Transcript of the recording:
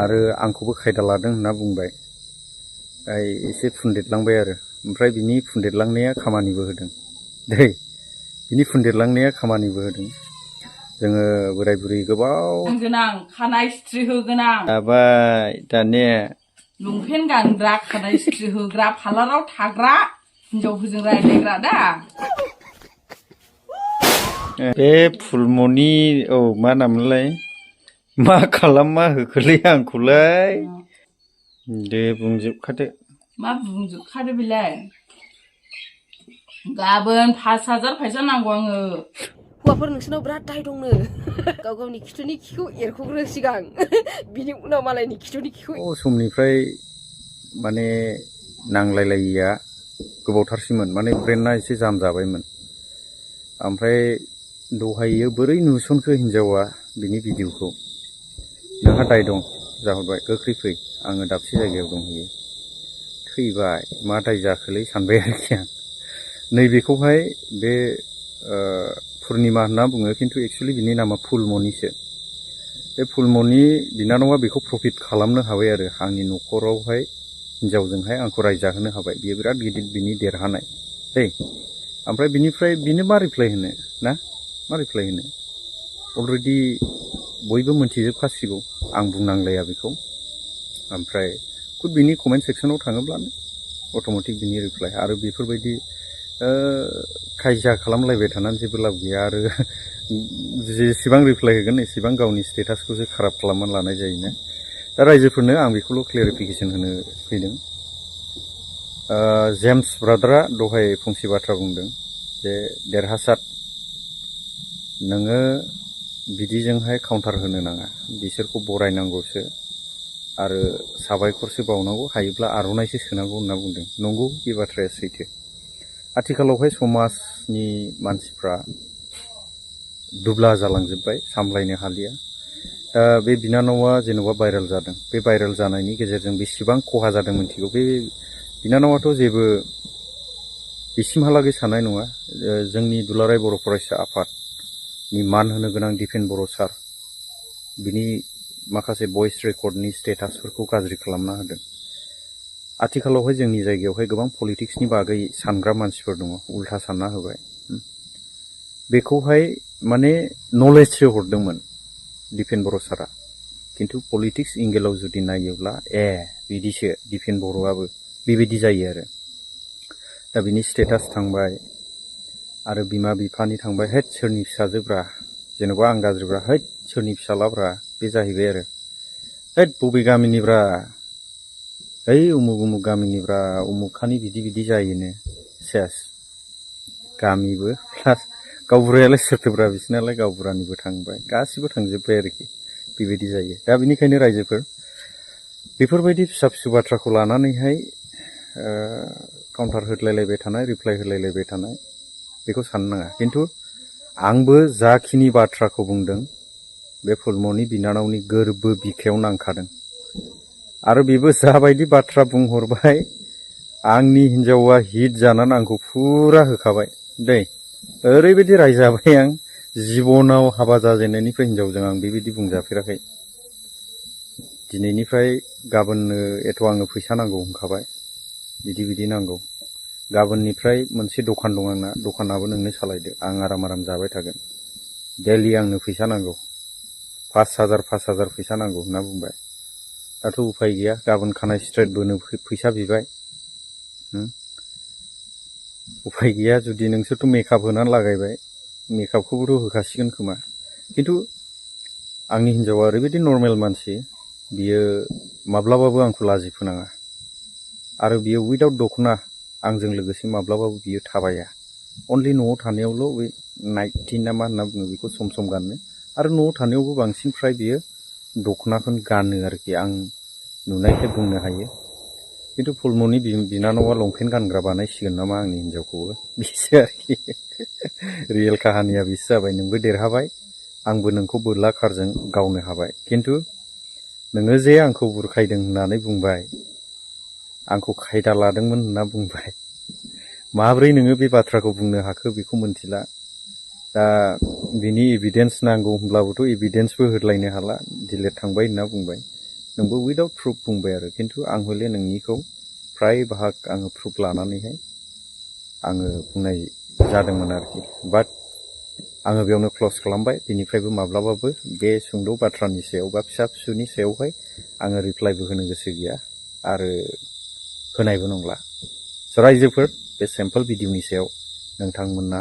आरो आंखौबो खायदा लादों होनना बुंबाय। एसे फुनदेरलांबाय आरो ओमफ्राय बिनि फुनदेरलांनाया खामानिबो होदों दै, बिनि फुनदेरलांनाया खामानिबो होदों। जोङो बोराय बुरै गोबाव गोनां खानाय स्ट्रि होगोन आं जाबाय दानिया लंपेन्ट गानग्रा खानाय स्ट्रि होग्रा पार्लाराव थाग्रा हिनजावफोरजों रायज्लायग्रा दा बे फुलमनि औ मा नाममोनलाय, मा खालाममा होखोलै आंखौलाय, दे बुंजोबखादो। मा बुंजोबखादो बेलाय, गाबोन 5,000 फैसा नांगौ आङो। हौवाफोर नोंसोरनाव बिराद दाय दंनो, गाव गावनि खिथुनि खिखौ एरख'ग्रो सिगां, बिनि उनाव मालायनि खिथुनि खिखौ। समनिफ्राय माने नांलायलायिया गोबावथारसैमोन, माने ब्रेन्डआ एसे जाम जाबायमोन। ओमफ्राय दहायो बोरै नुसनखो हिनजावा बिनि भिडिअखौ, नोंहा दाय दं जाहरबाय, गोख्रै फै, आङो दाबसे जायगायाव दंहैयो। थैबाय, मा दाय जाखोलै सानबाय आरोखि आं। नैबेखौहाय बे पुर्निमा होनना बुङो, खिन्थु एक्सुवेलि बिनि नामा फुलमनिसो। बे फुलमनि बिनानावा बेखौ प्रफिट खालामनो हाबाय आरो, आंनि न'खरावहाय हिनजावजोंहाय आंखौ रायजाहोनो हाबाय। बियो बिराद गिदिर बिनि देरहानाय दै। ओमफ्राय बिनिफ्राय बिनो मा रिप्लाय होनो ना, मा रिप्लाय होनो, अलरेडि बयबो मोनथिजोबखासिगौ, आं बुंनांलाया बेखौ। ओमफ्राय बिनि कमेन्ट सेक्सनाव थाङोब्लानो अट'मेटिक बिनि रिप्लाय। आरो बेफोरबायदि खायजा खालामलायबाय थानानै जेबो लाब गैया। आरो जेसेबां रिप्लाय होगोन एसेबां गावनि स्टेटासखौसो खाराब खालामनानै लानाय जायोना। दा रायजोफोरनो आं बेखौल' क्लियारिफिकेसन होनो फैदों। जेम्स ब्रादारा दहाय फंसे बाथ्रा बुंदों जे देरहासार नोङो बिदिजोंहाय काउन्टार होनो नाङा, बिसोरखौ बरायनांगौसो आरो साबायखरसो बावनांगौ, हायोब्ला आर'नाइसो सोनांगौ होनना बुंदों। नंगौ, बे बाथ्राया सैथो। आथिखालावहाय समाजनि मानसिफ्रा दुब्ला जालांजोब्बाय, सामलायनो हालिया। दा बे बिनानावा जेन'बा भाइरेल जादों, बे भाइरेल जानायनि गेजेरजों बेसेबां खहा जादों मिथिगौ। बे बिनानावाथ' जेबो बिसिमहालागै साननाय नङा जोंनि दुलाराय बर' फरायसा आफादनि मान होनो गोनां दिपेन बर' सार, बिनि माखासे भइस रेकर्डनि स्टेटासफोरखौ गाज्रि खालामना होदों। आथिखालावहाय जोंनि जायगायावहाय गोबां पलिटिक्सनि बागै सानग्रा मानसिफोर दङ, उल्था सानना होबाय। बेखौहाय माने नलेजसो हरदोंमोन दिपेन बर' सारा, खिन्थु पलिटिक्स एंगेलाव जुदि नायोब्ला बिदिसो दिपेन बर'आबो, बेबायदि जायो आरो। दा बिनि स्टेटास थांबाय आरो बिमा बिफानि थांबाय, हैद सोरनि फिसाजोब्रा, जेन'बा आं गाज्रिब्रा, हैद सोरनि फिसालाब्रा, बे जाहैबाय आरो। हैद बबे गामिनिब्रा, ओइ उमुग उमुग गामिनिब्रा, उमुगखानि बिदि बिदि जायोनो, सेस गामिबो प्लास गावबुरायालाय सोरथोब्रा, बिसोरनालाय गावबुरानिबो थांबाय, गासिबो थांजोब्बाय आरोखि, बेबायदि जायो। दा बेनिखायनो रायजोफोर बेफोरबायदि फिसा फिसौ बाथ्राखौ लानानैहाय काउन्टार होलायलायबाय थानाय, रिप्लाय होलायलायबाय थानाय, बेखौ साननो नाङा। खिन्थु आंबो जाखिनि बाथ्राखौ बुंदों बे फुलमनि बिनानावनि गोरबो बिखायाव नांखादों। आरो बेबो जाबायदि बाथ्रा बुंहरबाय, आंनि हिनजावा हिट जानानै आंखौ फुरा होखाबाय दै। ओरैबायदि रायजाबाय आं, जिबनाव हाबा जाजेननायनिफ्राय हिनजावजों आं बेबायदि बुंजाफेराखै। दिनैनिफ्राय गाबोननो एथ' आंनो फैसा नांगौ होनखाबाय, बिदि बिदि नांगौ। गाबोननिफ्राय मोनसे दखान दं आंना, दखानाबो नोंनो सालायदो, आं आराम आराम जाबाय थागोन, डेलि आंनो फैसा नांगौ, 5,000 फैसा नांगौ होनना बुंबाय। दाथ' उफाय गैया, गाबोन खानाय स्ट्रेट बोनो फैसा बिबाय। उफाय गैया, जुदि नोंसोरथ' मेकआप होनानै लागायबाय, मेकआपखौबोथ' होखासिगोन खोमा। खिन्थु आंनि हिनजावा ओरैबायदि नर्मेल मानसि, बियो माब्लाबाबो आंखौ लाजि फोनाङा। आरो बियो उइदाउट दख'ना आंजों लोगोसे माब्लाबाबो बियो थाबाया। अनलि न'आव थानायावल' बे नाइटि ना मा होनना बुङो बेखौ सम सम गानो। आरो न'आव थानायावबो बांसिन फ्राय बियो दख'नाखौनो गानो आरोखि, आं नुनायखाय बुंनो हायो। खिन्थु फुलमनि बिनानावा लंपेन्ट गानग्रा बानायसिगोन नामा आंनि हिनजावखौबो, बिसो आरोखि। रियेल काहानिया बिसो जाबाय। नोंबो देरहाबाय, आंबो नोंखौ बोरला खारजों गावनो हाबाय। खिन्थु नोङो जे आंखौ बुरखायदों होननानै बुंबाय, आंखौ खायदा लादोंमोन होनना बुंबाय, माब्रै नोङो बे बाथ्राखौ बुंनो हाखो बेखौ मोनथिला। दा बिनि एभिडेन्स नांगौ होनब्लाबोथ' एभिडेन्सबो होलायनो हाला, डिलेट थांबाय होनना बुंबाय। नोंबो उइदाउट प्रुफ बुंबाय आरो खिन्थु आं हले नोंनिखौ फ्राय बाहाग आङो प्रुफ लानानैहाय आङो बुंनाय जादोंमोन आरोखि बाट आङो बेयावनो क्ल'ज खालामबाय बिनिफ्रायबो माब्लाबाबो बे सुंद' बाथ्रानि सायाव बा फिसा फिसौनि सायावहाय आङो रिप्लाइबो होनो गोसो गैया आरो होनायबो नंला रायजोफोर बे सेम्पोल भिडिअनि सायाव नोंथांमोना